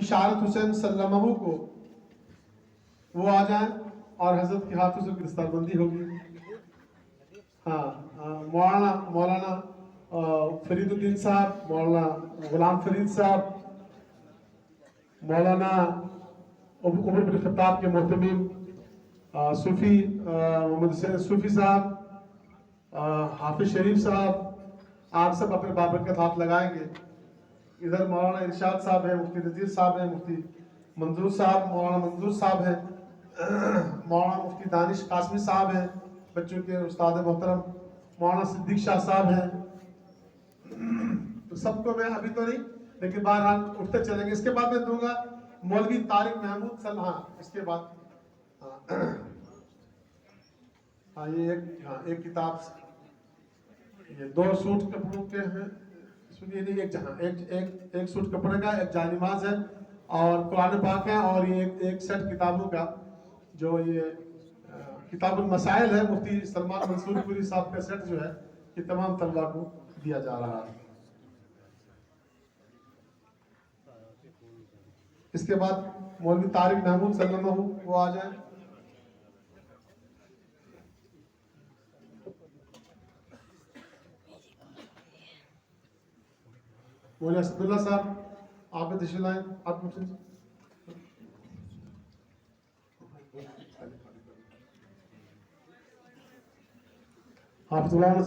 इशारत हुसैन सल्लमहू को वो आ जाए और हजरत के हाथों से गिरफ्तारबंदी होगी। हाँ, मौलाना मौलाना फरीदुद्दीन साहब, मौलाना गुलाम फरीद साहब, मौलाना उमर बिन खत्ताब के मोहतमीम सूफी मोहम्मद हुसैन सूफी साहब, हाफिज शरीफ साहब, आप सब अपने बाबरकत हाथ लगाएंगे। इधर मौलाना इरशाद साहब है, मुफ्ती नज़ीर साहब है, मुफ्ती मंजूर साहब, मौलाना मंजूर साहब है, मौलाना मुफ्ती दानिश कासमी साहब हैं, बच्चों के उस्ताद मोहतरम मौलाना सिद्दीक शाह साहब हैं। तो सबको मैं अभी तो नहीं, लेकिन बहरहाल उठते चलेंगे। इसके बाद मैं दूंगा मौलवी तारिक महमूद सलहा। इसके बाद हाँ एक किताब, ये 2 सूट कपड़ों के हैं। सुनिए नहीं, एक सूट कपड़े का, एक जानिमाज है और कुरान पाक है, और ये एक सेट किताबों का, जो ये किताबुल मसाइल है, मुफ्ती सलमान मंसूरपुरी साहब का सेट जो है, ये तमाम तलबा को दिया जा रहा है। इसके बाद मौलवी तारिक महमूद सल्लल्लाहु वो आ जाए। मौलवी असदुल्ला साहब आप तशरीफ लाएं। आप हाफिज़ुल्लाह